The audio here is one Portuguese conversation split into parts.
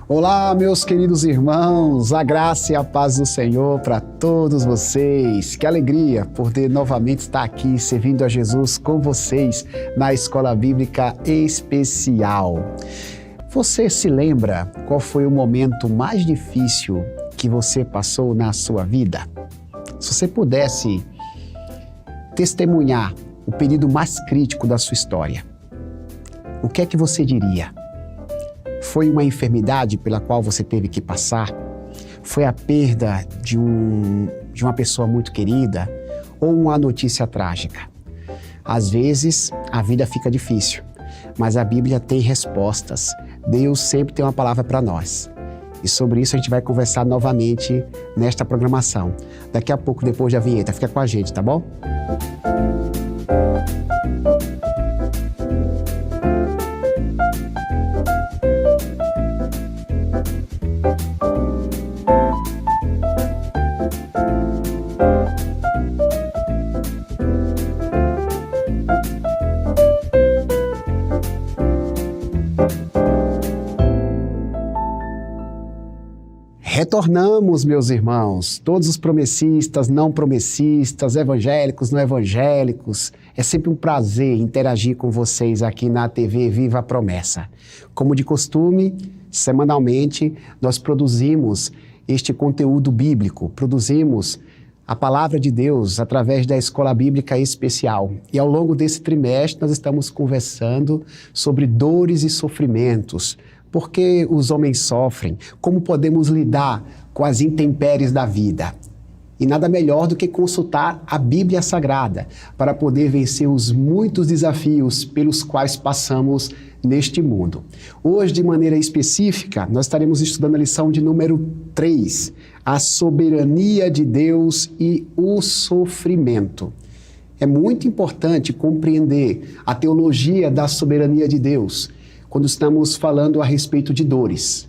Olá, meus queridos irmãos, a graça e a paz do Senhor para todos vocês. Que alegria poder novamente estar aqui servindo a Jesus com vocês na Escola Bíblica Especial. Você se lembra qual foi o momento mais difícil que você passou na sua vida? Se você pudesse testemunhar o período mais crítico da sua história, o que é que você diria? Foi uma enfermidade pela qual você teve que passar? Foi a perda de uma pessoa muito querida? Ou uma notícia trágica? Às vezes, a vida fica difícil, mas a Bíblia tem respostas. Deus sempre tem uma palavra para nós. E sobre isso a gente vai conversar novamente nesta programação. Daqui a pouco, depois da vinheta. Fica com a gente, tá bom? Retornamos, meus irmãos, todos os promessistas, não promessistas, evangélicos, não evangélicos. É sempre um prazer interagir com vocês aqui na TV Viva a Promessa. Como de costume, semanalmente, nós produzimos este conteúdo bíblico, produzimos a Palavra de Deus através da Escola Bíblica Especial. E ao longo desse trimestre nós estamos conversando sobre dores e sofrimentos. Por que os homens sofrem? Como podemos lidar com as intempéries da vida? E nada melhor do que consultar a Bíblia Sagrada para poder vencer os muitos desafios pelos quais passamos neste mundo. Hoje, de maneira específica, nós estaremos estudando a lição de número 3, a soberania de Deus e o sofrimento. É muito importante compreender a teologia da soberania de Deus quando estamos falando a respeito de dores.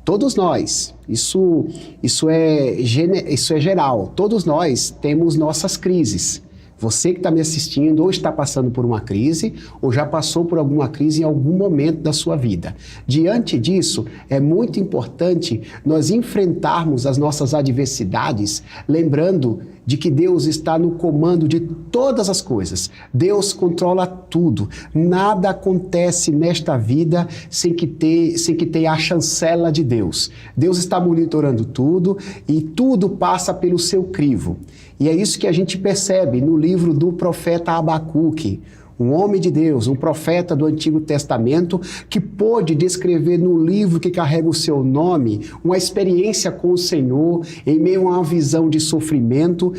Todos nós, isso é geral, todos nós temos nossas crises. Você que está me assistindo ou está passando por uma crise ou já passou por alguma crise em algum momento da sua vida. Diante disso, é muito importante nós enfrentarmos as nossas adversidades, lembrando de que Deus está no comando de todas as coisas. Deus controla tudo. Nada acontece nesta vida sem que tenha a chancela de Deus. Deus está monitorando tudo e tudo passa pelo seu crivo. E é isso que a gente percebe no livro do profeta Abacuque, um homem de Deus, um profeta do Antigo Testamento, que pôde descrever no livro que carrega o seu nome uma experiência com o Senhor em meio a uma visão de sofrimento,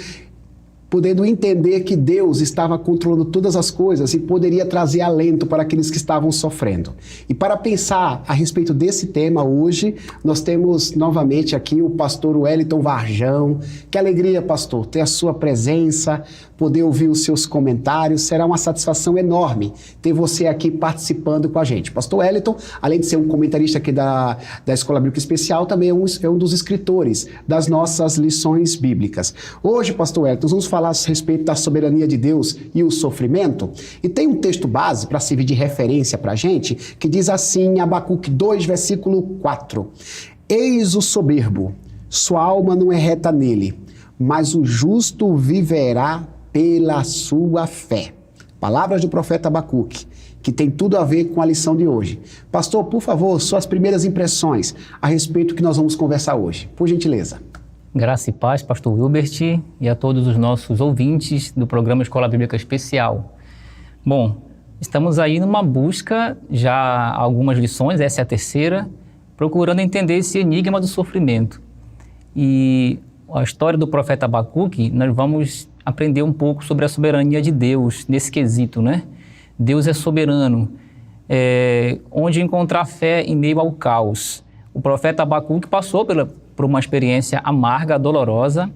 podendo entender que Deus estava controlando todas as coisas e poderia trazer alento para aqueles que estavam sofrendo. E para pensar a respeito desse tema hoje, nós temos novamente aqui o pastor Wellington Varjão. Que alegria, pastor, ter a sua presença, poder ouvir os seus comentários. Será uma satisfação enorme ter você aqui participando com a gente. Pastor Wellington, além de ser um comentarista aqui da Escola Bíblica Especial, também é um dos escritores das nossas lições bíblicas. Hoje, pastor Wellington, nós vamos falar a respeito da soberania de Deus e o sofrimento. E tem um texto base para servir de referência para a gente, que diz assim em Abacuque 2, versículo 4. Eis o soberbo, sua alma não é reta nele, mas o justo viverá pela sua fé. Palavras do profeta Abacuque, que tem tudo a ver com a lição de hoje. Pastor, por favor, suas primeiras impressões a respeito do que nós vamos conversar hoje. Por gentileza. Graça e paz, pastor Wilbert, e a todos os nossos ouvintes do programa Escola Bíblica Especial. Bom, estamos aí numa busca, já há algumas lições, essa é a terceira, procurando entender esse enigma do sofrimento. E a história do profeta Abacuque, nós vamos aprender um pouco sobre a soberania de Deus nesse quesito, né? Deus é soberano, onde encontrar fé em meio ao caos. O profeta Abacuque passou por uma experiência amarga, dolorosa,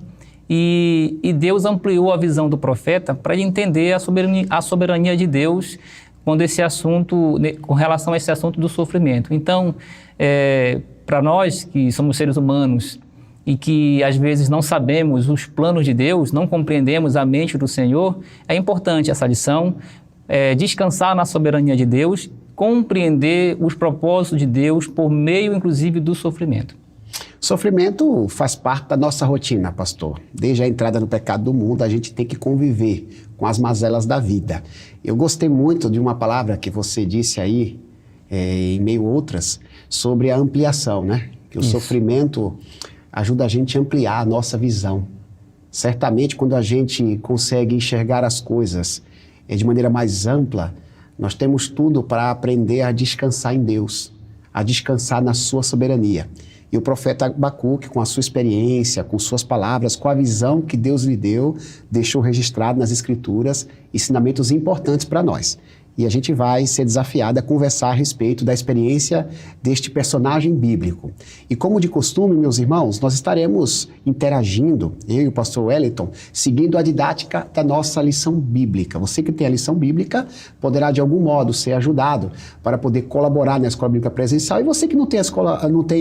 e Deus ampliou a visão do profeta para ele entender a soberania de Deus com relação a esse assunto do sofrimento. Então, para nós que somos seres humanos e que às vezes não sabemos os planos de Deus, não compreendemos a mente do Senhor, é importante essa lição, descansar na soberania de Deus, compreender os propósitos de Deus por meio, inclusive, do sofrimento. Sofrimento faz parte da nossa rotina, pastor. Desde a entrada no pecado do mundo, a gente tem que conviver com as mazelas da vida. Eu gostei muito de uma palavra que você disse aí, em meio a outras, sobre a ampliação, né? Que o sofrimento ajuda a gente a ampliar a nossa visão. Certamente, quando a gente consegue enxergar as coisas de maneira mais ampla, nós temos tudo para aprender a descansar em Deus, a descansar na sua soberania. E o profeta Abacuque, com a sua experiência, com suas palavras, com a visão que Deus lhe deu, deixou registrado nas Escrituras ensinamentos importantes para nós. E a gente vai ser desafiado a conversar a respeito da experiência deste personagem bíblico. E como de costume, meus irmãos, nós estaremos interagindo, eu e o pastor Wellington, seguindo a didática da nossa lição bíblica. Você que tem a lição bíblica poderá de algum modo ser ajudado para poder colaborar na escola bíblica presencial. E você que não tem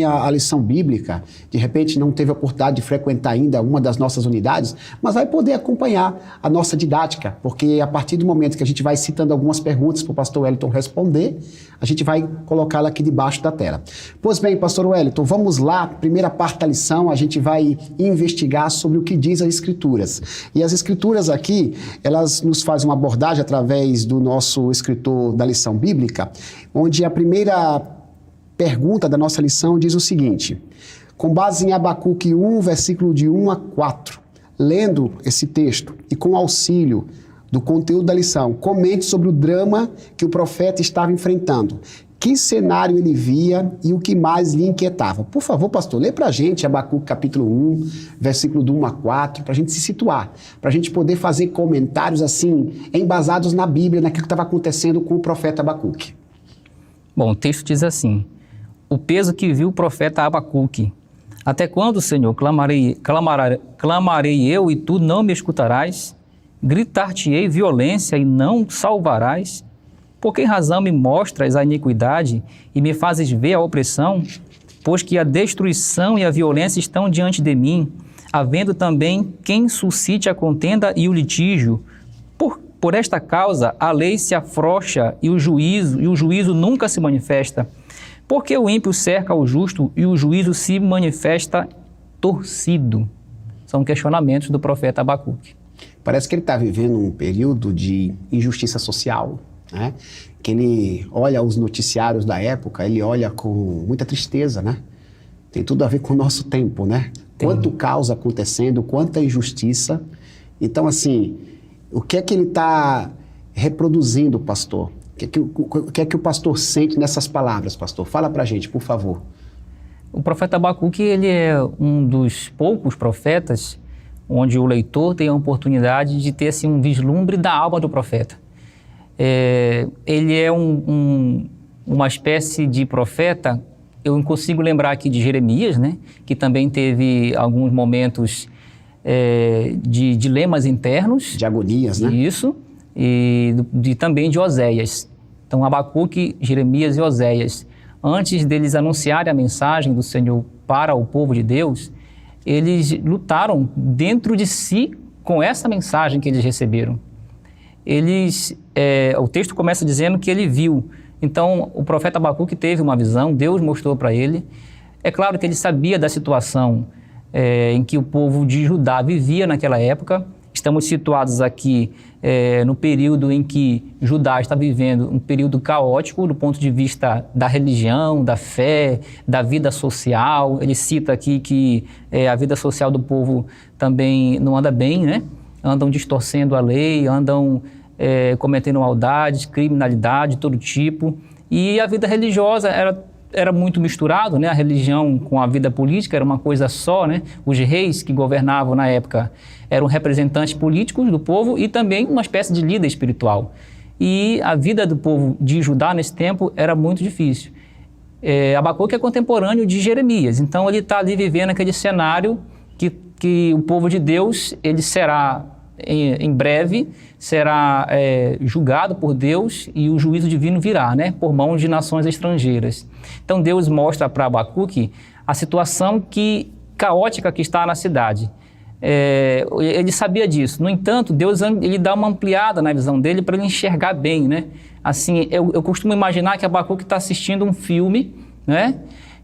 a lição bíblica, de repente não teve a oportunidade de frequentar ainda uma das nossas unidades, mas vai poder acompanhar a nossa didática, porque a partir do momento que a gente vai citando algumas perguntas para o pastor Wellington responder, a gente vai colocá-la aqui debaixo da tela. Pois bem, pastor Wellington, vamos lá, primeira parte da lição, a gente vai investigar sobre o que diz as Escrituras. E as Escrituras aqui, elas nos fazem uma abordagem através do nosso escritor da lição bíblica, onde a primeira pergunta da nossa lição diz o seguinte: com base em Abacuque 1, versículo de 1 a 4, lendo esse texto e com auxílio do conteúdo da lição, comente sobre o drama que o profeta estava enfrentando. Que cenário ele via e o que mais lhe inquietava? Por favor, pastor, lê para a gente Abacuque capítulo 1, versículo do 1 a 4, para a gente se situar, para a gente poder fazer comentários assim, embasados na Bíblia, naquilo que estava acontecendo com o profeta Abacuque. Bom, o texto diz assim: o peso que viu o profeta Abacuque. Até quando, Senhor, clamarei eu e tu não me escutarás? Gritar-te-ei violência e não salvarás? Por que razão me mostras a iniquidade e me fazes ver a opressão? Pois que a destruição e a violência estão diante de mim, havendo também quem suscite a contenda e o litígio. Por esta causa a lei se afrouxa e o juízo nunca se manifesta. Porque o ímpio cerca o justo e o juízo se manifesta torcido. São questionamentos do profeta Abacuque. Parece que ele está vivendo um período de injustiça social, né? Que ele olha os noticiários da época, ele olha com muita tristeza, né? Tem tudo a ver com o nosso tempo, né? Quanto caos acontecendo, quanta injustiça. Então, assim, o que é que ele está reproduzindo, pastor? O que é que o pastor sente nessas palavras, pastor? Fala pra gente, por favor. O profeta Abacuque, ele é um dos poucos profetas onde o leitor tem a oportunidade de ter assim, um vislumbre da alma do profeta. Ele é uma espécie de profeta, eu consigo lembrar aqui de Jeremias, né, que também teve alguns momentos de dilemas internos. De agonias, né? Isso, e também de Oséias. Então, Abacuque, Jeremias e Oséias, antes deles anunciarem a mensagem do Senhor para o povo de Deus, eles lutaram dentro de si com essa mensagem que eles receberam. O texto começa dizendo que ele viu. Então, o profeta Abacuque teve uma visão, Deus mostrou para ele. É claro que ele sabia da situação em que o povo de Judá vivia naquela época. Estamos situados aqui no período em que Judá está vivendo um período caótico do ponto de vista da religião, da fé, da vida social. Ele cita aqui que a vida social do povo também não anda bem, né? Andam distorcendo a lei, andam cometendo maldades, criminalidade de todo tipo. E a vida religiosa era muito misturado, né? A religião com a vida política era uma coisa só, né? Os reis que governavam na época eram representantes políticos do povo e também uma espécie de líder espiritual. E a vida do povo de Judá nesse tempo era muito difícil. Abacuque é contemporâneo de Jeremias, então ele está ali vivendo aquele cenário que o povo de Deus, ele será, em breve, será julgado por Deus e o juízo divino virá, né, por mão de nações estrangeiras. Então Deus mostra para Abacuque a situação caótica que está na cidade. Ele sabia disso. No entanto, Deus ele dá uma ampliada na visão dele para ele enxergar bem, né? Assim, eu costumo imaginar que Abacuque está assistindo um filme, né?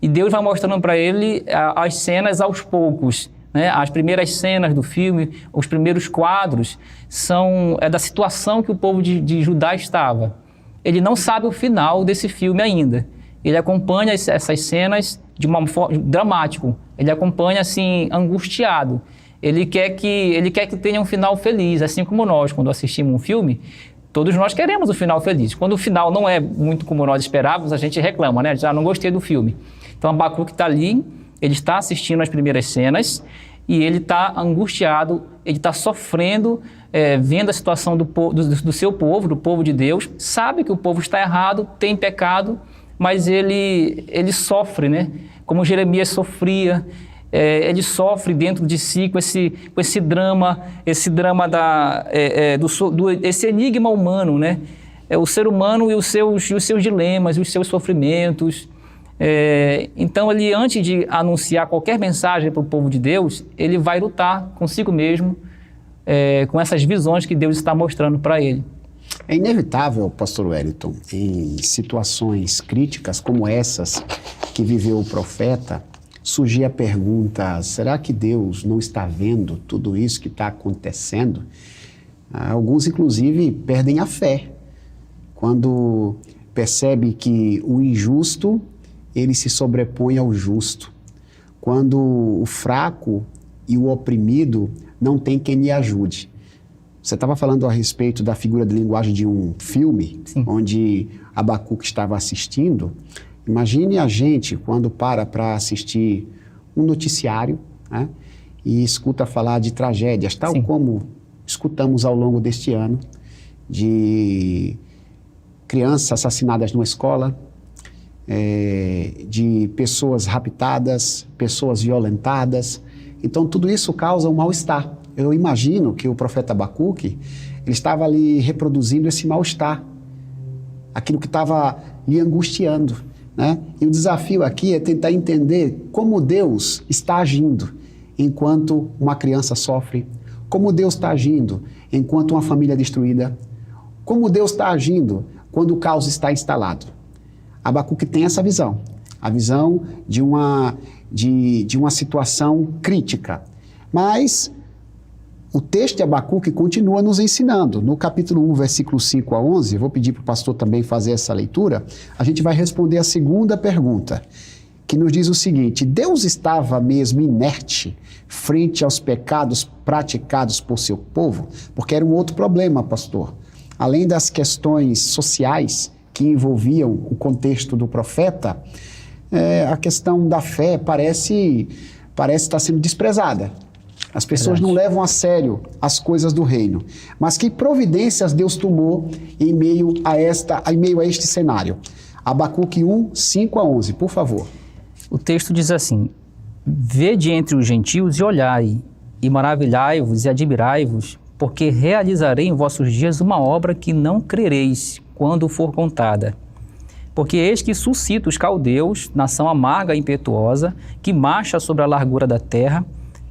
E Deus vai mostrando para ele as cenas aos poucos, né? As primeiras cenas do filme, os primeiros quadros, são da situação que o povo de Judá estava. Ele não sabe o final desse filme ainda. Ele acompanha essas cenas de uma forma dramático. Ele acompanha assim angustiado. Ele quer que tenha um final feliz, assim como nós, quando assistimos um filme, todos nós queremos o final feliz. Quando o final não é muito como nós esperávamos, a gente reclama, né? Já não gostei do filme. Então Abacuque está ali, ele está assistindo as primeiras cenas e ele está angustiado, ele está sofrendo, vendo a situação do seu povo, do povo de Deus, sabe que o povo está errado, tem pecado, mas ele sofre, né? Como Jeremias sofria, ele sofre dentro de si com esse drama esse enigma humano, né? O ser humano e os seus dilemas, e os seus sofrimentos. Então, ele, antes de anunciar qualquer mensagem para o povo de Deus, ele vai lutar consigo mesmo, com essas visões que Deus está mostrando para ele. É inevitável, pastor Wellington, em situações críticas como essas que viveu o profeta, surgir a pergunta: será que Deus não está vendo tudo isso que está acontecendo? Alguns, inclusive, perdem a fé quando percebe que o injusto ele se sobrepõe ao justo, quando o fraco e o oprimido não tem quem lhe ajude. Você estava falando a respeito da figura de linguagem de um filme, sim, onde Abacuque estava assistindo. Imagine a gente quando para assistir um noticiário, né, e escuta falar de tragédias, tal, sim, como escutamos ao longo deste ano, de crianças assassinadas numa escola, de pessoas raptadas, pessoas violentadas. Então tudo isso causa um mal-estar. Eu imagino que o profeta Abacuque, ele estava ali reproduzindo esse mal-estar, aquilo que estava lhe angustiando, né? E o desafio aqui é tentar entender como Deus está agindo enquanto uma criança sofre, como Deus está agindo enquanto uma família é destruída, como Deus está agindo quando o caos está instalado. Abacuque tem essa visão, a visão de uma situação crítica. Mas o texto de Abacuque continua nos ensinando. No capítulo 1, versículo 5 a 11, vou pedir para o pastor também fazer essa leitura, a gente vai responder a segunda pergunta, que nos diz o seguinte: Deus estava mesmo inerte frente aos pecados praticados por seu povo? Porque era um outro problema, pastor. Além das questões sociais que envolviam o contexto do profeta, a questão da fé parece estar sendo desprezada. As pessoas não levam a sério as coisas do reino. Mas que providências Deus tomou em meio a este cenário? Abacuque 1, 5 a 11, por favor. O texto diz assim: Vede entre os gentios e olhai, e maravilhai-vos e admirai-vos, porque realizarei em vossos dias uma obra que não crereis quando for contada. Porque eis que suscita os caldeus, nação amarga e impetuosa, que marcha sobre a largura da terra,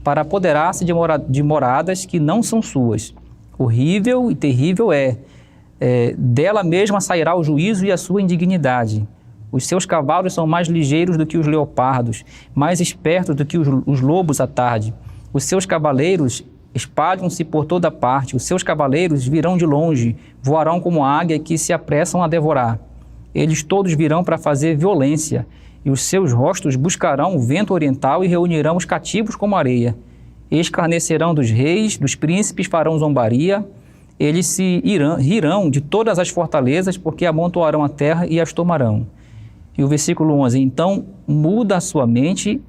para apoderar-se de moradas que não são suas. Horrível e terrível dela mesma sairá o juízo e a sua indignidade. Os seus cavalos são mais ligeiros do que os leopardos, mais espertos do que os lobos à tarde. Os seus cavaleiros espalham-se por toda parte, os seus cavaleiros virão de longe, voarão como águia que se apressam a devorar. Eles todos virão para fazer violência, e os seus rostos buscarão o vento oriental e reunirão os cativos como areia. Escarnecerão dos reis, dos príncipes farão zombaria, eles rirão de todas as fortalezas, porque amontoarão a terra e as tomarão. E o versículo 11, então muda a sua mente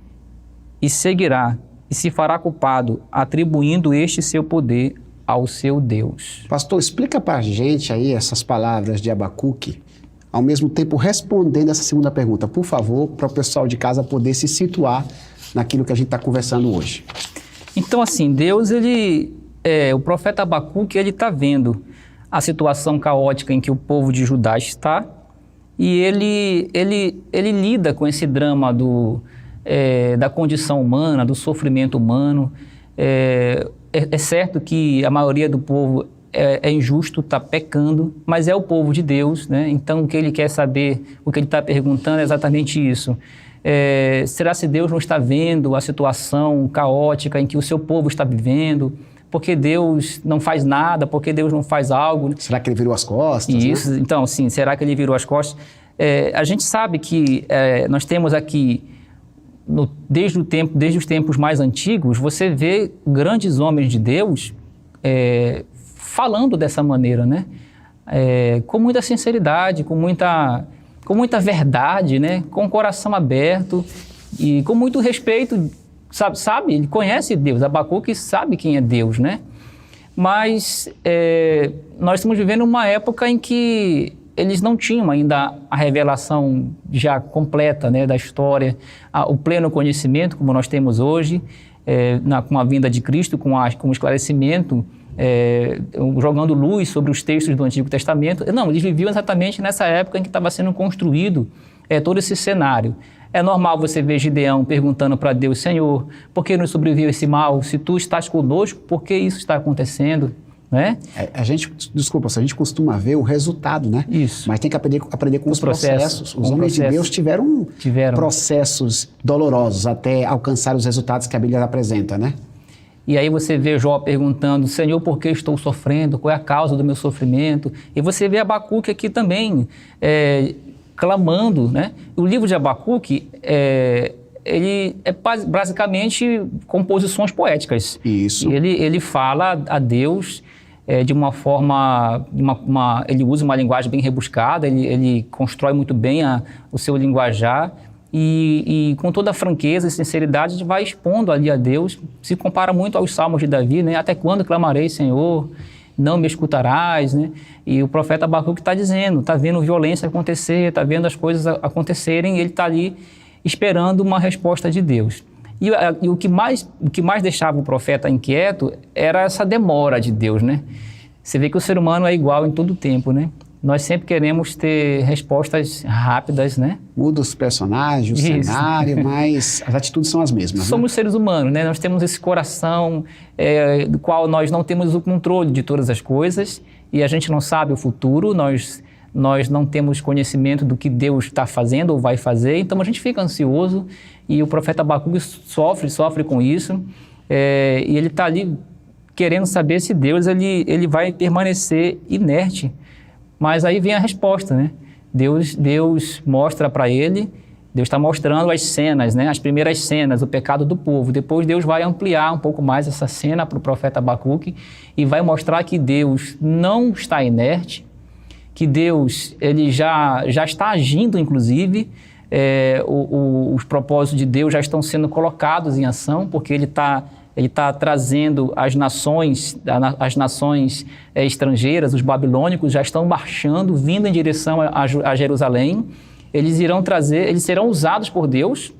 e seguirá, e se fará culpado, atribuindo este seu poder ao seu Deus. Pastor, explica para a gente aí essas palavras de Abacuque, ao mesmo tempo respondendo essa segunda pergunta, por favor, para o pessoal de casa poder se situar naquilo que a gente está conversando hoje. Então, assim, Deus, o profeta Abacuque, ele está vendo a situação caótica em que o povo de Judá está, e ele lida com esse drama da condição humana, do sofrimento humano, É certo que a maioria do povo é injusto, está pecando, mas é o povo de Deus, né? Então, o que ele quer saber, o que ele está perguntando é exatamente isso. Será se Deus não está vendo a situação caótica em que o seu povo está vivendo? Porque Deus não faz nada? Porque Deus não faz algo? Será que ele virou as costas? Isso, né? Então, sim, será que ele virou as costas? A gente sabe que nós temos aqui, desde os tempos mais antigos, você vê grandes homens de Deus falando dessa maneira, né? Com muita sinceridade, com muita verdade, né? Com o coração aberto e com muito respeito, sabe? Ele conhece Deus, Abacuque sabe quem é Deus, né? Mas nós estamos vivendo uma época em que eles não tinham ainda a revelação já completa, né, da história, o pleno conhecimento como nós temos hoje, com a vinda de Cristo, com o esclarecimento, jogando luz sobre os textos do Antigo Testamento. Não, eles viviam exatamente nessa época em que estava sendo construído todo esse cenário. É normal você ver Gideão perguntando para Deus: Senhor, por que nos sobreveio esse mal? Se tu estás conosco, por que isso está acontecendo? Né? A gente costuma ver o resultado, né? Isso. Mas tem que aprender com os processos. Os homens de Deus tiveram processos dolorosos até alcançar os resultados que a Bíblia apresenta, né? E aí você vê Jó perguntando: Senhor, por que estou sofrendo? Qual é a causa do meu sofrimento? E você vê Abacuque aqui também clamando, né? O livro de Abacuque, ele é basicamente composições poéticas. Isso. E ele fala a Deus de uma forma, ele usa uma linguagem bem rebuscada, ele constrói muito bem o seu linguajar e com toda a franqueza e sinceridade vai expondo ali a Deus. Se compara muito aos Salmos de Davi, né? Até quando clamarei, Senhor? Não me escutarás, né? E o profeta Abacuque está dizendo, está vendo violência acontecer, está vendo as coisas acontecerem, e ele está ali esperando uma resposta de Deus. E o que mais deixava o profeta inquieto era essa demora de Deus, né? Você vê que o ser humano é igual em todo o tempo, né? Nós sempre queremos ter respostas rápidas, né? Muda os personagens, o cenário, mas as atitudes são as mesmas. Somos seres humanos, né? Nós temos esse coração do qual nós não temos o controle de todas as coisas e a gente não sabe o futuro, nós não temos conhecimento do que Deus está fazendo ou vai fazer, então a gente fica ansioso e o profeta Abacuque sofre com isso e ele está ali querendo saber se Deus ele vai permanecer inerte. Mas aí vem a resposta, né? Deus mostra para ele, Deus está mostrando as cenas, né? As primeiras cenas, o pecado do povo. Depois Deus vai ampliar um pouco mais essa cena para o profeta Abacuque e vai mostrar que Deus não está inerte, que Deus ele já está agindo, inclusive, os propósitos de Deus já estão sendo colocados em ação, porque ele está trazendo as nações estrangeiras, os babilônicos já estão marchando, vindo em direção a Jerusalém. Eles serão usados por Deus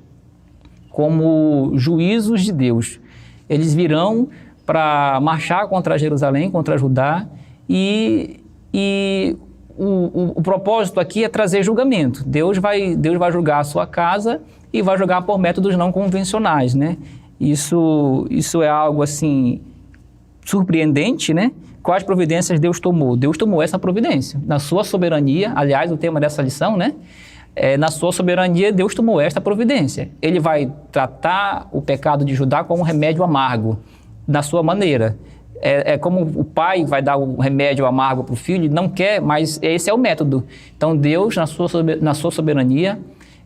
como juízos de Deus. Eles virão para marchar contra Jerusalém, contra Judá, e o propósito aqui é trazer julgamento. Deus vai julgar a sua casa e vai julgar por métodos não convencionais, né? Isso é algo, assim, surpreendente, né? Quais providências Deus tomou? Deus tomou essa providência. Na sua soberania, aliás, o tema dessa lição, né? Na sua soberania, Deus tomou esta providência. Ele vai tratar o pecado de Judá como um remédio amargo, na sua maneira. É como o pai vai dar o remédio amargo para o filho, não quer, mas esse é o método. Então, Deus, na sua soberania,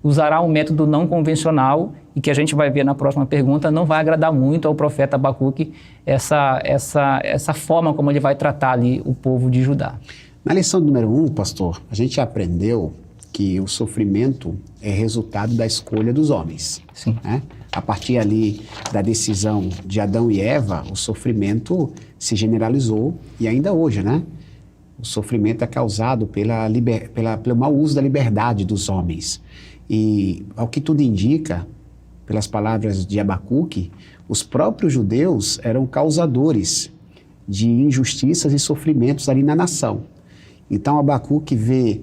usará um método não convencional e que a gente vai ver na próxima pergunta, não vai agradar muito ao profeta Abacuque essa forma como ele vai tratar ali o povo de Judá. Na lição número 1, pastor, a gente aprendeu que o sofrimento é resultado da escolha dos homens. Sim. Né? A partir ali da decisão de Adão e Eva, o sofrimento se generalizou e ainda hoje, né? O sofrimento é causado pelo mau uso da liberdade dos homens. E, ao que tudo indica, pelas palavras de Abacuque, os próprios judeus eram causadores de injustiças e sofrimentos ali na nação. Então, Abacuque vê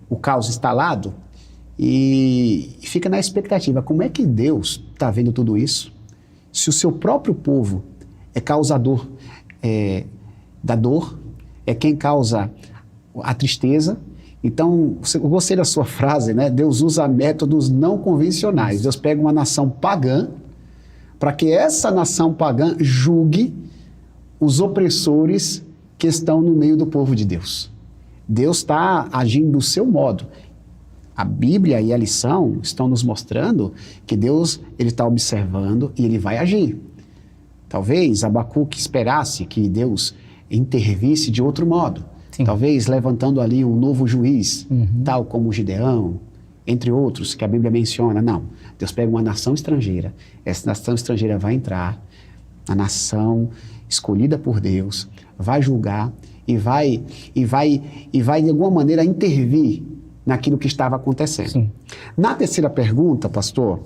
o caos instalado e fica na expectativa. Como é que Deus está vendo tudo isso? se o seu próprio povo é causador da dor, é quem causa a tristeza. Então, eu gostei da sua frase, né? Deus usa métodos não convencionais. Deus pega uma nação pagã para que essa nação pagã julgue os opressores que estão no meio do povo de Deus. Deus está agindo do seu modo. A Bíblia e a lição estão nos mostrando que Deus ele está observando e ele vai agir. Talvez Abacuque esperasse que Deus intervisse de outro modo. Sim. Talvez levantando ali um novo juiz, tal como Gideão, entre outros que a Bíblia menciona. Não, Deus pega uma nação estrangeira, essa nação estrangeira vai entrar, a nação escolhida por Deus, vai julgar e vai de alguma maneira intervir naquilo que estava acontecendo. Sim. Na terceira pergunta, pastor,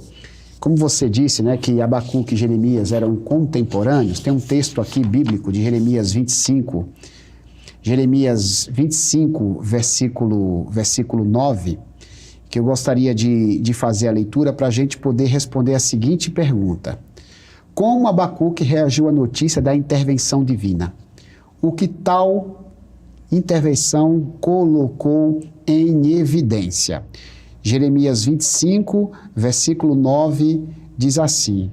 como você disse, né, que Abacuque e Jeremias eram contemporâneos, tem um texto aqui bíblico de Jeremias 25, versículo 9, que eu gostaria de fazer a leitura para a gente poder responder a seguinte pergunta. Como Abacuque reagiu à notícia da intervenção divina? O que tal intervenção colocou em evidência? Jeremias 25, versículo 9, diz assim: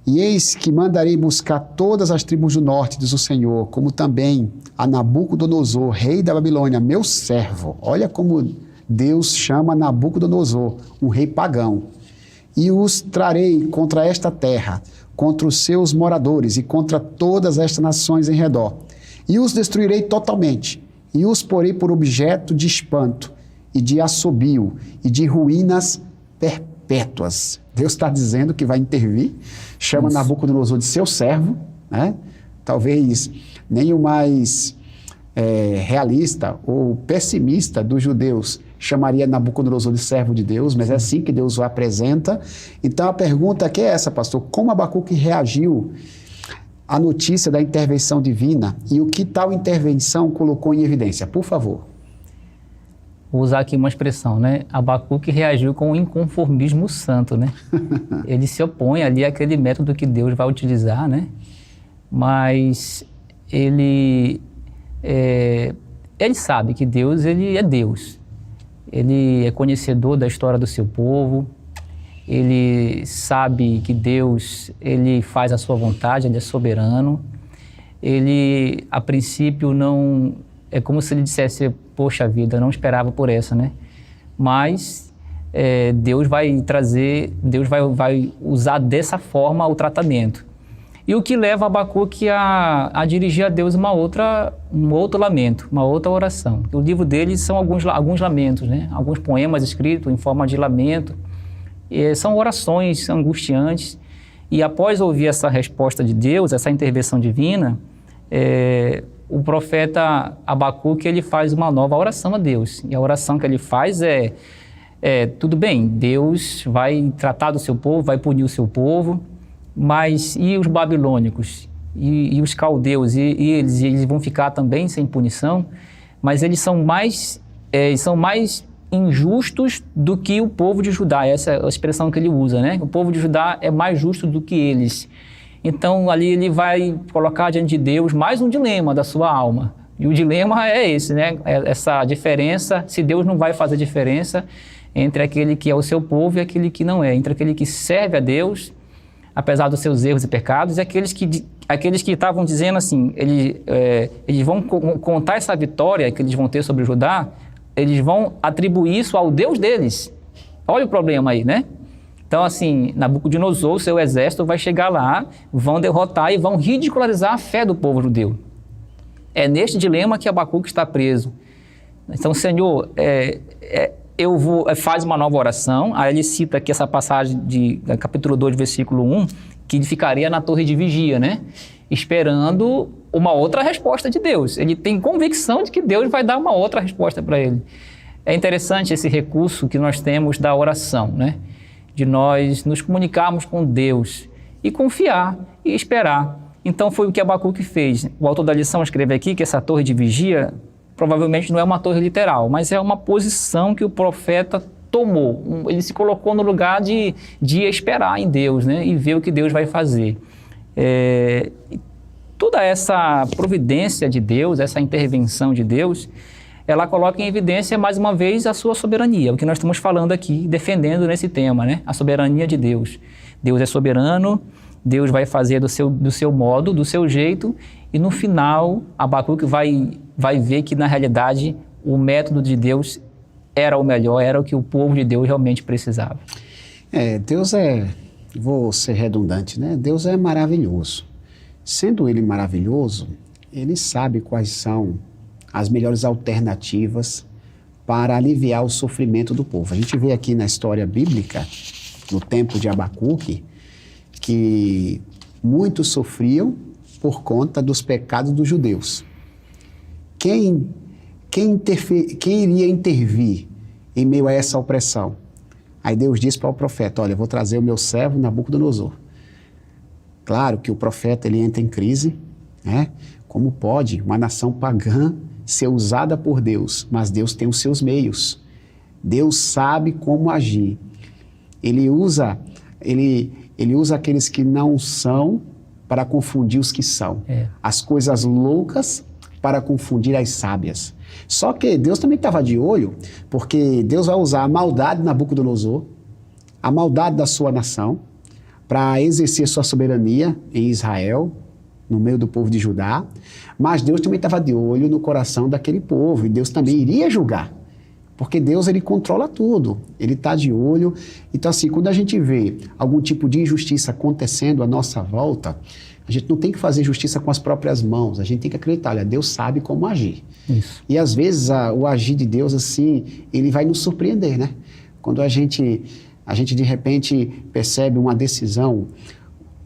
E eis que mandarei buscar todas as tribos do norte, diz o Senhor, como também a Nabucodonosor, rei da Babilônia, meu servo. Olha como Deus chama Nabucodonosor, um rei pagão. E os trarei contra esta terra, contra os seus moradores e contra todas estas nações em redor. E os destruirei totalmente, e os porei por objeto de espanto, e de assobio, e de ruínas perpétuas. Deus está dizendo que vai intervir, chama Nabucodonosor de seu servo, né? Talvez nem o mais realista ou pessimista dos judeus chamaria Nabucodonosor de servo de Deus, mas é assim que Deus o apresenta. Então a pergunta aqui é essa, pastor: como Abacuque reagiu à notícia da intervenção divina e o que tal intervenção colocou em evidência? Por favor. Vou usar aqui uma expressão, né? Abacuque reagiu com o inconformismo santo, né? Ele se opõe ali àquele método que Deus vai utilizar, né? Mas ele sabe que Deus, ele é Deus. Ele é conhecedor da história do seu povo. Ele sabe que Deus, ele faz a sua vontade, ele é soberano. Ele, a princípio, não... É como se ele dissesse, poxa vida, não esperava por essa, né? Mas Deus vai trazer, Deus vai usar dessa forma o tratamento. E o que leva Abacuque a dirigir a Deus um outro lamento, uma outra oração. O livro dele são alguns lamentos, né? Alguns poemas escritos em forma de lamento. São orações angustiantes. E após ouvir essa resposta de Deus, essa intervenção divina, o profeta Abacuque, ele faz uma nova oração a Deus. E a oração que ele faz tudo bem, Deus vai tratar do seu povo, vai punir o seu povo, mas e os babilônicos? E os caldeus? E eles vão ficar também sem punição? Mas eles são mais injustos do que o povo de Judá. Essa é a expressão que ele usa, né? O povo de Judá é mais justo do que eles. Então, ali ele vai colocar diante de Deus mais um dilema da sua alma. E o dilema é esse, né? Essa diferença, se Deus não vai fazer diferença entre aquele que é o seu povo e aquele que não é. Entre aquele que serve a Deus, apesar dos seus erros e pecados, e aqueles que estavam dizendo assim, eles vão contar essa vitória que eles vão ter sobre Judá, eles vão atribuir isso ao Deus deles. Olha o problema aí, né? Então, assim, Nabucodonosor, seu exército, vai chegar lá, vão derrotar e vão ridicularizar a fé do povo judeu. É neste dilema que Abacuque está preso. Então, Senhor, faz uma nova oração. Aí ele cita aqui essa passagem de capítulo 2, versículo 1, que ele ficaria na torre de vigia, né? Esperando uma outra resposta de Deus. Ele tem convicção de que Deus vai dar uma outra resposta para ele. É interessante esse recurso que nós temos da oração, né? De nós nos comunicarmos com Deus e confiar e esperar. Então foi o que Abacuque fez. O autor da lição escreve aqui que essa torre de vigia provavelmente não é uma torre literal, mas é uma posição que o profeta tomou, ele se colocou no lugar de esperar em Deus, né? E ver o que Deus vai fazer. Toda essa providência de Deus, essa intervenção de Deus, ela coloca em evidência, mais uma vez, a sua soberania, o que nós estamos falando aqui, defendendo nesse tema, né? A soberania de Deus. Deus é soberano, Deus vai fazer do seu modo, do seu jeito, e no final, Abacuque vai ver que, na realidade, o método de Deus era o melhor, era o que o povo de Deus realmente precisava. Deus vou ser redundante, né? Deus é maravilhoso. Sendo Ele maravilhoso, Ele sabe quais são as melhores alternativas para aliviar o sofrimento do povo. A gente vê aqui na história bíblica, no tempo de Abacuque, que muitos sofriam por conta dos pecados dos judeus. Quem iria intervir em meio a essa opressão? Aí Deus disse para o profeta, olha, eu vou trazer o meu servo Nabucodonosor. Claro que o profeta ele entra em crise, né? Como pode uma nação pagã ser usada por Deus? Mas Deus tem os seus meios. Deus sabe como agir. Ele usa aqueles que não são para confundir os que são. As coisas loucas para confundir as sábias. Só que Deus também estava de olho, porque Deus vai usar a maldade de Nabucodonosor, a maldade da sua nação, para exercer sua soberania em Israel, no meio do povo de Judá, mas Deus também estava de olho no coração daquele povo, e Deus também iria julgar, porque Deus ele controla tudo, ele está de olho. Então assim, quando a gente vê algum tipo de injustiça acontecendo à nossa volta, a gente não tem que fazer justiça com as próprias mãos, a gente tem que acreditar, olha, Deus sabe como agir. Isso. E às vezes o agir de Deus assim, ele vai nos surpreender, né? Quando a gente de repente percebe uma decisão,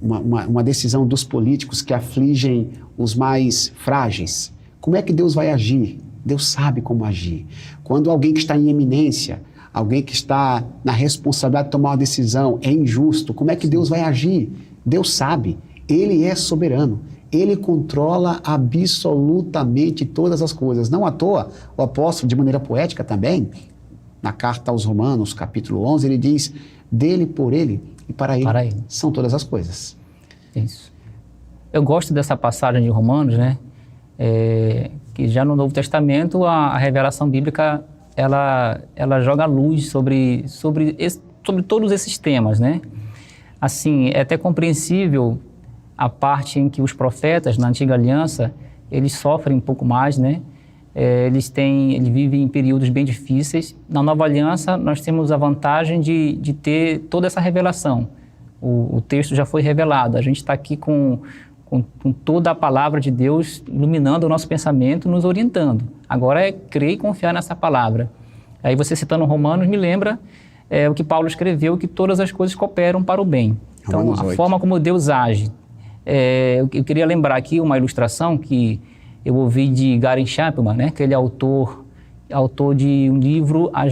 uma decisão dos políticos que afligem os mais frágeis. Como é que Deus vai agir? Deus sabe como agir. Quando alguém que está em eminência, alguém que está na responsabilidade de tomar uma decisão é injusto, como é que Deus vai agir? Deus sabe, Ele é soberano. Ele controla absolutamente todas as coisas. Não à toa, o apóstolo, de maneira poética também, na carta aos Romanos, capítulo 11, ele diz, dele, por ele e para ele são todas as coisas. Isso. Eu gosto dessa passagem de Romanos, né? Que já no Novo Testamento a revelação bíblica ela joga luz sobre todos esses temas, né? Assim, é até compreensível a parte em que os profetas na Antiga Aliança eles sofrem um pouco mais, né? Eles vivem em períodos bem difíceis. Na Nova Aliança, nós temos a vantagem de ter toda essa revelação. O texto já foi revelado. A gente está aqui com toda a palavra de Deus iluminando o nosso pensamento, nos orientando. Agora é crer e confiar nessa palavra. Aí você citando Romanos me lembra o que Paulo escreveu, que todas as coisas cooperam para o bem. Então, a forma como Deus age. Eu queria lembrar aqui uma ilustração que eu ouvi de Garen Chapman, né? Que ele é autor de um livro, As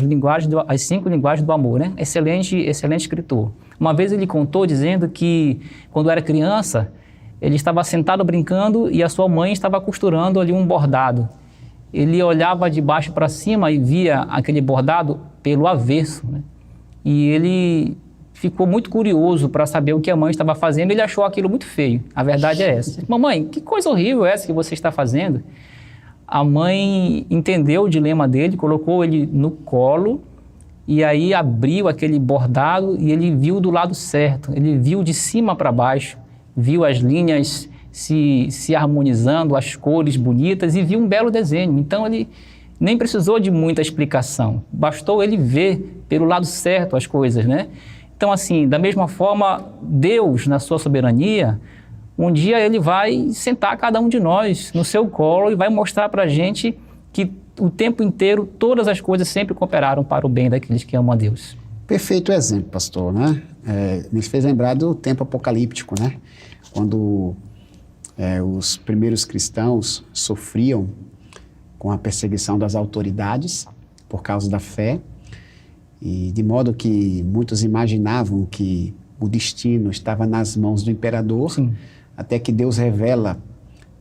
5 Linguagens do Amor, né? Excelente escritor. Uma vez ele contou dizendo que, quando era criança, ele estava sentado brincando e a sua mãe estava costurando ali um bordado. Ele olhava de baixo para cima e via aquele bordado pelo avesso, né? E ele ficou muito curioso para saber o que a mãe estava fazendo. Ele achou aquilo muito feio. A verdade é essa. Mamãe, que coisa horrível é essa que você está fazendo? A mãe entendeu o dilema dele, colocou ele no colo e aí abriu aquele bordado e ele viu do lado certo. Ele viu de cima para baixo, viu as linhas se harmonizando, as cores bonitas e viu um belo desenho. Então ele nem precisou de muita explicação. Bastou ele ver pelo lado certo as coisas, né? Então, assim, da mesma forma, Deus, na sua soberania, um dia Ele vai sentar cada um de nós no seu colo e vai mostrar para a gente que o tempo inteiro todas as coisas sempre cooperaram para o bem daqueles que amam a Deus. Perfeito exemplo, pastor, né? Me fez lembrar do tempo apocalíptico, né? Quando os primeiros cristãos sofriam com a perseguição das autoridades por causa da fé, e de modo que muitos imaginavam que o destino estava nas mãos do imperador. Sim. Até que Deus revela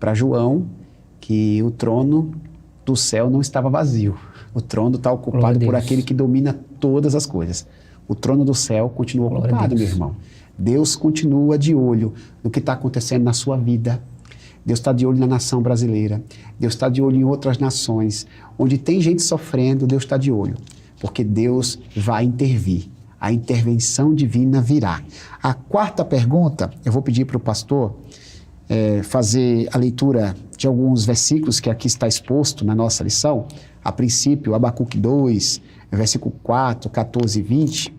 para João que o trono do céu não estava vazio. O trono está ocupado por aquele que domina todas as coisas. O trono do céu continua Glória a ocupado, Deus. meu irmão. Deus continua de olho no que está acontecendo na sua vida. Deus está de olho na nação brasileira. Deus está de olho em outras nações. Onde tem gente sofrendo, Deus está de olho. Porque Deus vai intervir. A intervenção divina virá. A quarta pergunta, eu vou pedir para o pastor fazer a leitura de alguns versículos que aqui está exposto na nossa lição. A princípio, Abacuque 2, versículo 4, 14 e 20.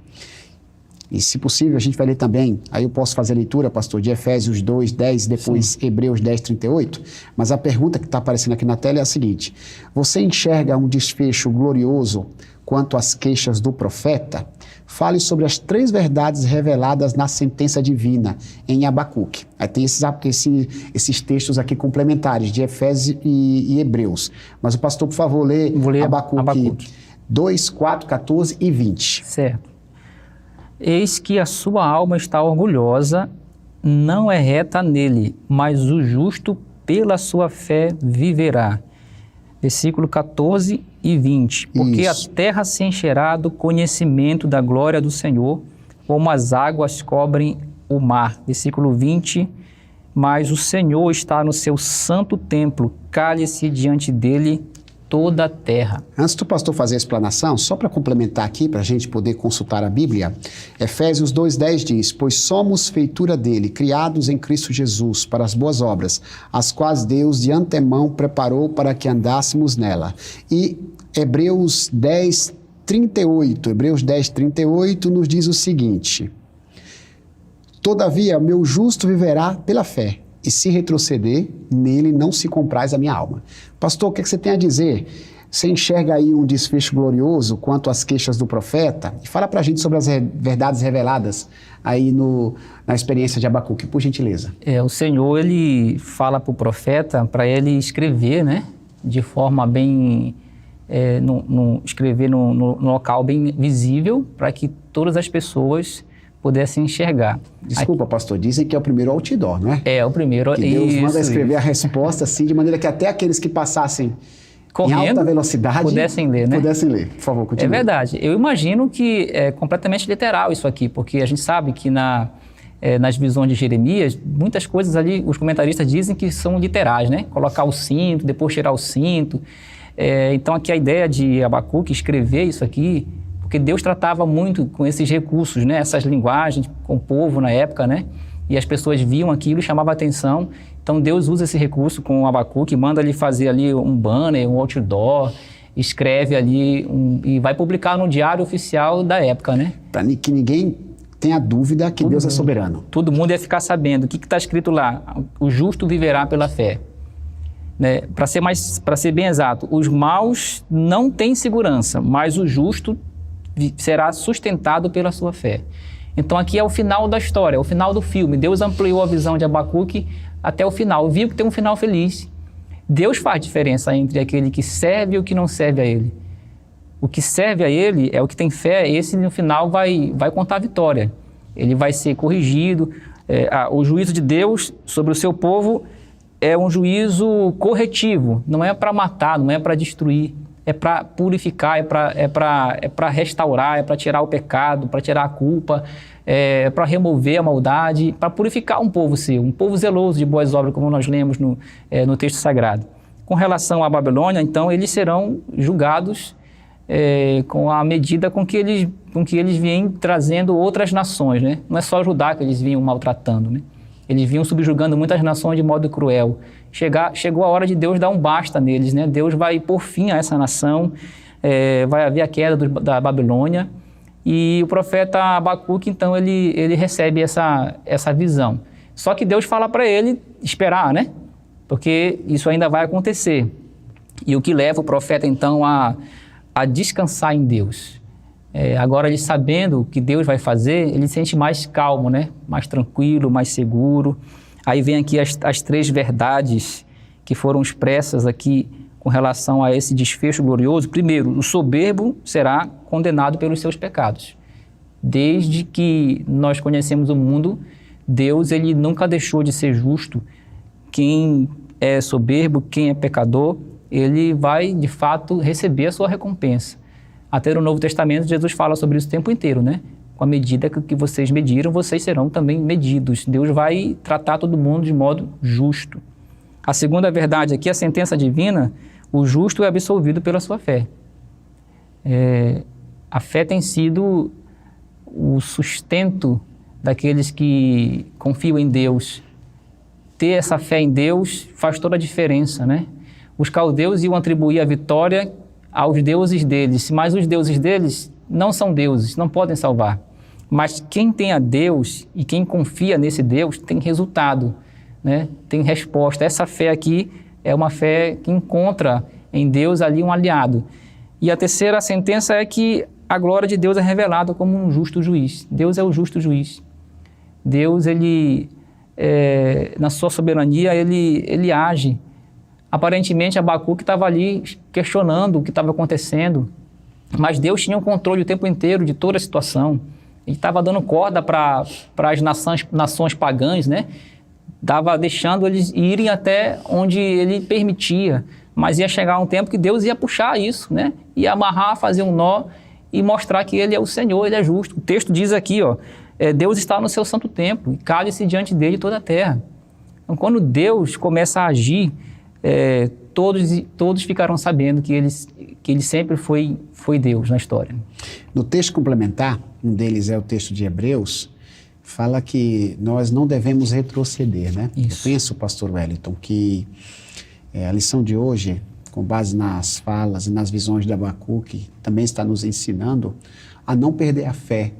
E, se possível, a gente vai ler também, aí eu posso fazer a leitura, pastor, de Efésios 2, 10, depois Sim. Hebreus 10, 38. Mas a pergunta que está aparecendo aqui na tela é a seguinte: você enxerga um desfecho glorioso quanto às queixas do profeta? Fale sobre as 3 verdades reveladas na sentença divina em Abacuque. Aí tem esses textos aqui complementares de Efésios e Hebreus. Mas o pastor, por favor, Vou ler Abacuque 2, 4, 14 e 20. Certo. Eis que a sua alma está orgulhosa, não é reta nele, mas o justo pela sua fé viverá. Versículo 14 e 20. Porque Isso. a terra se encherá do conhecimento da glória do Senhor, como as águas cobrem o mar. Versículo 20. Mas o Senhor está no seu santo templo, cale-se diante dele toda a terra. Antes do pastor fazer a explanação, só para complementar aqui, para a gente poder consultar a Bíblia, Efésios 2,10 diz: pois somos feitura dele, criados em Cristo Jesus, para as boas obras, as quais Deus de antemão preparou para que andássemos nela. E Hebreus 10:38 nos diz o seguinte: todavia, meu justo viverá pela fé, e se retroceder, nele não se compraz a minha alma. Pastor, o que você tem a dizer? Você enxerga aí um desfecho glorioso quanto às queixas do profeta? E fala pra gente sobre as verdades reveladas aí na experiência de Abacuque, por gentileza. O Senhor, ele fala para o profeta para ele escrever, né, de forma bem, escrever num local bem visível, para que todas as pessoas pudessem enxergar. Desculpa, pastor, dizem que é o primeiro outdoor, não é? É o primeiro. Que Deus isso, manda escrever isso. a resposta assim, de maneira que até aqueles que passassem Correndo, em alta velocidade pudessem ler, né? Pudessem ler. Por favor, continue. É verdade. Eu imagino que é completamente literal isso aqui, porque a gente sabe que nas visões de Jeremias, muitas coisas ali, os comentaristas dizem que são literais, né? Colocar o cinto, depois tirar o cinto. Então aqui a ideia de Abacuque escrever isso aqui, porque Deus tratava muito com esses recursos, né? Essas linguagens com o povo na época, né? E as pessoas viam aquilo e chamavam a atenção. Então Deus usa esse recurso com o Abacuque, manda ele fazer ali um banner, um outdoor, escreve ali e vai publicar no diário oficial da época, né? Para que ninguém tenha dúvida que Deus é soberano. Todo mundo ia ficar sabendo. O que está escrito lá? O justo viverá pela fé. Né? Para ser bem exato, os maus não têm segurança, mas o justo será sustentado pela sua fé. Então aqui é o final da história, é o final do filme. Deus ampliou a visão de Abacuque até o final, viu que tem um final feliz. Deus faz diferença entre aquele que serve e o que não serve a ele. O que serve a ele é o que tem fé, esse no final vai contar a vitória. Ele vai ser corrigido. O juízo de Deus sobre o seu povo é um juízo corretivo, não é para matar, não é para destruir. É para purificar, é para restaurar, é para tirar o pecado, para tirar a culpa, para remover a maldade, para purificar um povo seu, um povo zeloso de boas obras, como nós lemos no texto sagrado. Com relação à Babilônia, então, eles serão julgados com a medida com que eles vêm trazendo outras nações, né? Não é só Judá que eles vinham maltratando, né? Eles vinham subjugando muitas nações de modo cruel. Chegou a hora de Deus dar um basta neles, né? Deus vai pôr fim a essa nação, vai haver a queda da Babilônia. E o profeta Abacuque, então, ele recebe essa visão. Só que Deus fala para ele esperar, né? Porque isso ainda vai acontecer. E o que leva o profeta, então, a descansar em Deus. Agora, ele sabendo o que Deus vai fazer, ele se sente mais calmo, né? Mais tranquilo, mais seguro. Aí vem aqui as 3 verdades que foram expressas aqui com relação a esse desfecho glorioso. Primeiro, o soberbo será condenado pelos seus pecados. Desde que nós conhecemos o mundo, Deus ele nunca deixou de ser justo. Quem é soberbo, quem é pecador, ele vai, de fato, receber a sua recompensa. Até no Novo Testamento, Jesus fala sobre isso o tempo inteiro, né? Com a medida que vocês mediram, vocês serão também medidos. Deus vai tratar todo mundo de modo justo. A segunda verdade aqui, a sentença divina, o justo é absolvido pela sua fé. A fé tem sido o sustento daqueles que confiam em Deus. Ter essa fé em Deus faz toda a diferença, né? Os caldeus iam atribuir a vitória aos deuses deles, mas os deuses deles não são deuses, não podem salvar. Mas quem tem a Deus e quem confia nesse Deus tem resultado, né? Tem resposta. Essa fé aqui é uma fé que encontra em Deus ali um aliado. E a terceira sentença é que a glória de Deus é revelada como um justo juiz. Deus é o justo juiz. Deus, ele, na sua soberania, ele age. Aparentemente, Abacuque estava ali questionando o que estava acontecendo, mas Deus tinha um controle o tempo inteiro de toda a situação. Ele estava dando corda para as nações pagãs, né? Estava deixando eles irem até onde ele permitia, mas ia chegar um tempo que Deus ia puxar isso, né? Ia amarrar, fazer um nó e mostrar que ele é o Senhor, ele é justo. O texto diz aqui, ó, Deus está no seu santo templo e cale-se diante dele toda a terra. Então, quando Deus começa a agir, todos ficarão sabendo que ele sempre foi Deus na história. No texto complementar, um deles é o texto de Hebreus, fala que nós não devemos retroceder, né? Isso. Eu penso, pastor Wellington, que a lição de hoje, com base nas falas e nas visões de Abacuque, também está nos ensinando a não perder a fé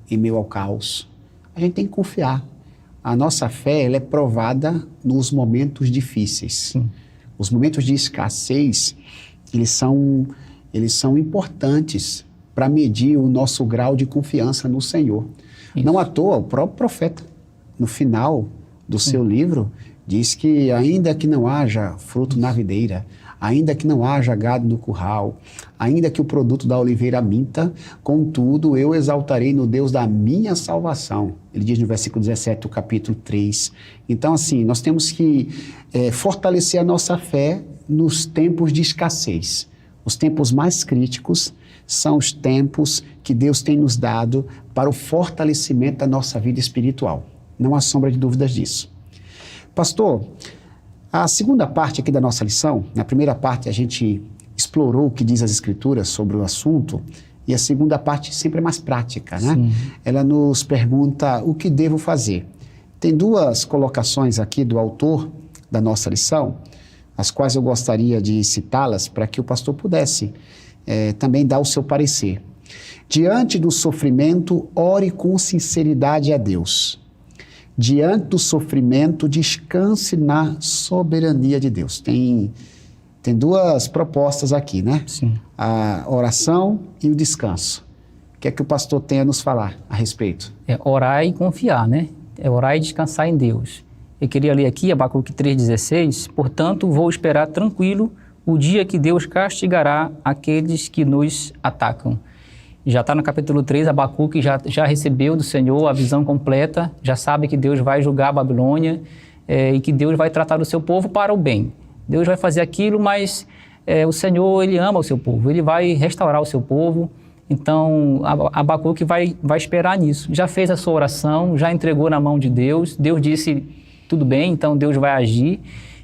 em meio ao caos. A gente tem que confiar. A nossa fé, ela é provada nos momentos difíceis. Sim. Os momentos de escassez, eles são importantes para medir o nosso grau de confiança no Senhor. Isso. Não à toa, o próprio profeta, no final do seu livro, diz que ainda que não haja fruto na videira, ainda que não haja gado no curral, ainda que o produto da oliveira minta, contudo eu exaltarei no Deus da minha salvação. Ele diz no versículo 17 do capítulo 3. Então, assim, nós temos que fortalecer a nossa fé nos tempos de escassez. Os tempos mais críticos são os tempos que Deus tem nos dado para o fortalecimento da nossa vida espiritual. Não há sombra de dúvidas disso. Pastor, a segunda parte aqui da nossa lição, na primeira parte a gente explorou o que diz as Escrituras sobre o assunto, e a segunda parte sempre é mais prática, né? Sim. Ela nos pergunta o que devo fazer. Tem duas colocações aqui do autor da nossa lição, as quais eu gostaria de citá-las para que o pastor pudesse também dar o seu parecer. Diante do sofrimento, ore com sinceridade a Deus. Diante do sofrimento, descanse na soberania de Deus. Tem duas propostas aqui, né? Sim. A oração e o descanso. O que é que o pastor tem a nos falar a respeito? Orar e confiar, né? Orar e descansar em Deus. Eu queria ler aqui, Abacuque 3,16, portanto, vou esperar tranquilo o dia que Deus castigará aqueles que nos atacam. Já está no capítulo 3, Abacuque já recebeu do Senhor a visão completa, já sabe que Deus vai julgar a Babilônia e que Deus vai tratar o seu povo para o bem. Deus vai fazer aquilo, mas o Senhor, ele ama o seu povo, ele vai restaurar o seu povo. Então, Abacuque vai esperar nisso. Já fez a sua oração, já entregou na mão de Deus, Deus disse, tudo bem, então Deus vai agir.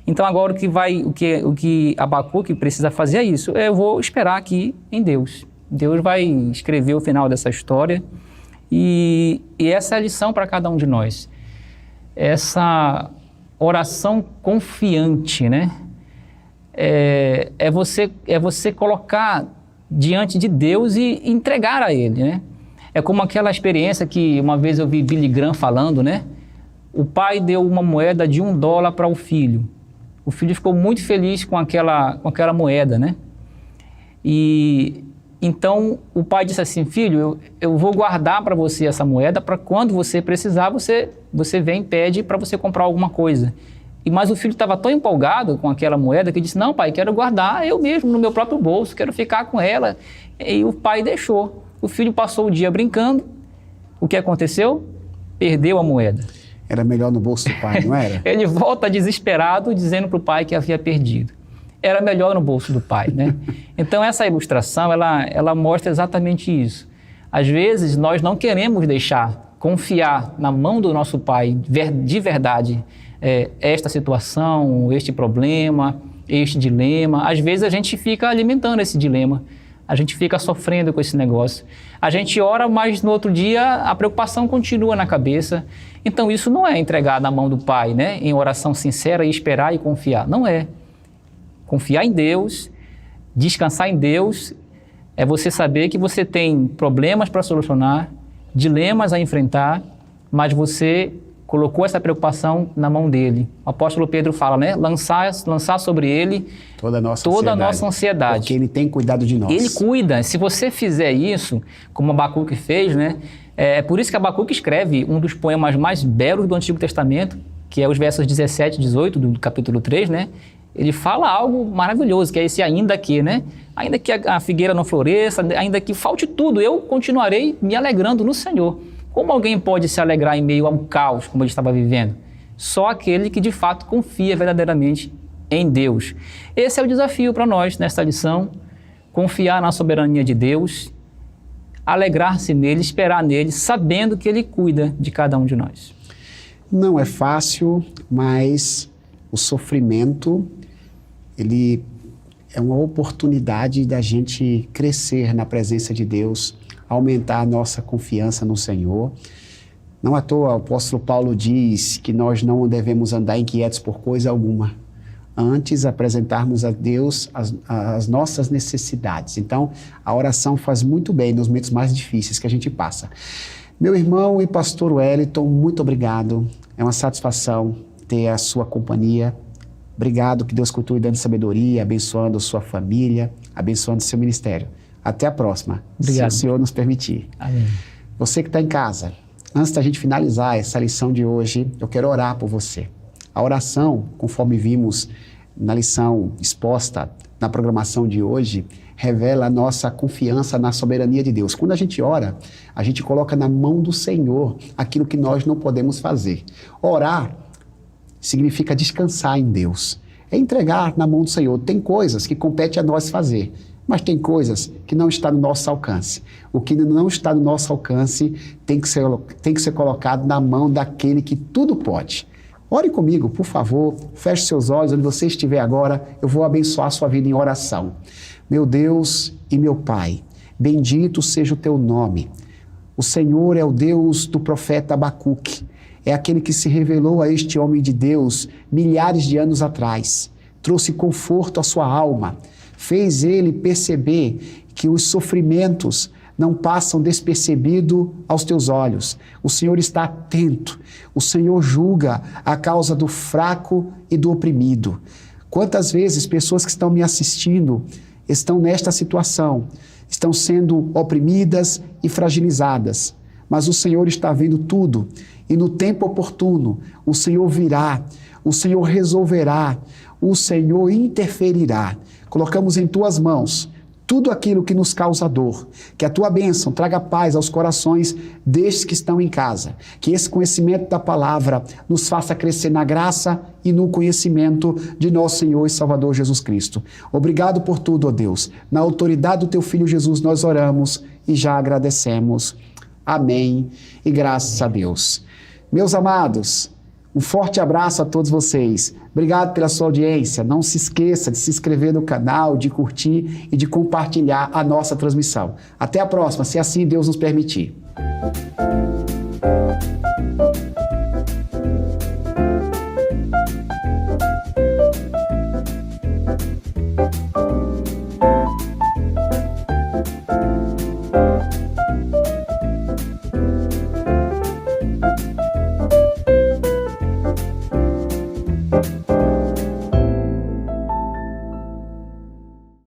Então, agora o que Abacuque precisa fazer é isso, eu vou esperar aqui em Deus. Deus vai escrever o final dessa história e essa é a lição para cada um de nós. Essa oração confiante, né? É você colocar diante de Deus e entregar a Ele, né? É como aquela experiência que uma vez eu vi Billy Graham falando, né? O pai deu uma moeda de $1 para o filho. O filho ficou muito feliz com aquela moeda, né? E então o pai disse assim, filho, eu vou guardar para você essa moeda para quando você precisar, você vem e pede para você comprar alguma coisa. Mas o filho estava tão empolgado com aquela moeda que disse, não pai, quero guardar eu mesmo no meu próprio bolso, quero ficar com ela. E o pai deixou. O filho passou o dia brincando. O que aconteceu? Perdeu a moeda. Era melhor no bolso do pai, não era? Ele volta desesperado dizendo para o pai que havia perdido. era melhor no bolso do pai, né? Então, essa ilustração, ela mostra exatamente isso. Às vezes, nós não queremos confiar na mão do nosso pai de verdade esta situação, este problema, este dilema. Às vezes, a gente fica alimentando esse dilema. A gente fica sofrendo com esse negócio. A gente ora, mas no outro dia a preocupação continua na cabeça. Então isso não é entregar na mão do Pai, né? Em oração sincera e esperar e confiar. Não é. Confiar em Deus, descansar em Deus, é você saber que você tem problemas para solucionar, dilemas a enfrentar, mas você colocou essa preocupação na mão dele. O apóstolo Pedro fala, né? Lançar sobre ele toda a nossa ansiedade. Porque ele tem cuidado de nós. Ele cuida. Se você fizer isso, como Abacuque fez, né? É por isso que Abacuque escreve um dos poemas mais belos do Antigo Testamento, que é os versos 17 e 18 do capítulo 3, né? Ele fala algo maravilhoso, que é esse ainda que, né? Ainda que a figueira não floresça, ainda que falte tudo, eu continuarei me alegrando no Senhor. Como alguém pode se alegrar em meio a um caos, como ele estava vivendo? Só aquele que de fato confia verdadeiramente em Deus. Esse é o desafio para nós nesta lição, confiar na soberania de Deus, alegrar-se nele, esperar nele, sabendo que ele cuida de cada um de nós. Não é fácil, mas o sofrimento, ele é uma oportunidade da gente crescer na presença de Deus, aumentar a nossa confiança no Senhor. Não à toa o apóstolo Paulo diz que nós não devemos andar inquietos por coisa alguma, antes apresentarmos a Deus as nossas necessidades. Então, a oração faz muito bem nos momentos mais difíceis que a gente passa. Meu irmão e pastor Wellington, muito obrigado. É uma satisfação ter a sua companhia. Obrigado, que Deus continue dando sabedoria, abençoando sua família, abençoando seu ministério. Até a próxima, obrigado, se o Senhor nos permitir. Amém. Você que está em casa, antes da gente finalizar essa lição de hoje, eu quero orar por você. A oração, conforme vimos na lição exposta na programação de hoje, revela a nossa confiança na soberania de Deus. Quando a gente ora, a gente coloca na mão do Senhor aquilo que nós não podemos fazer. Orar significa descansar em Deus. É entregar na mão do Senhor. Tem coisas que compete a nós fazer, mas tem coisas que não está no nosso alcance. O que não está no nosso alcance tem que ser colocado na mão daquele que tudo pode. Ore comigo, por favor, feche seus olhos, onde você estiver agora, eu vou abençoar a sua vida em oração. Meu Deus e meu Pai, bendito seja o teu nome. O Senhor é o Deus do profeta Abacuque, é aquele que se revelou a este homem de Deus milhares de anos atrás, trouxe conforto à sua alma, fez ele perceber que os sofrimentos não passam despercebido aos teus olhos. O Senhor está atento, o Senhor julga a causa do fraco e do oprimido. Quantas vezes pessoas que estão me assistindo estão nesta situação, estão sendo oprimidas e fragilizadas, mas o Senhor está vendo tudo e no tempo oportuno o Senhor virá, o Senhor resolverá, o Senhor interferirá. Colocamos em tuas mãos tudo aquilo que nos causa dor, que a tua bênção traga paz aos corações destes que estão em casa, que esse conhecimento da palavra nos faça crescer na graça e no conhecimento de nosso Senhor e Salvador Jesus Cristo. Obrigado por tudo, ó Deus. Na autoridade do teu Filho Jesus nós oramos e já agradecemos. Amém e graças a Deus. Meus amados, um forte abraço a todos vocês. Obrigado pela sua audiência. Não se esqueça de se inscrever no canal, de curtir e de compartilhar a nossa transmissão. Até a próxima, se assim Deus nos permitir.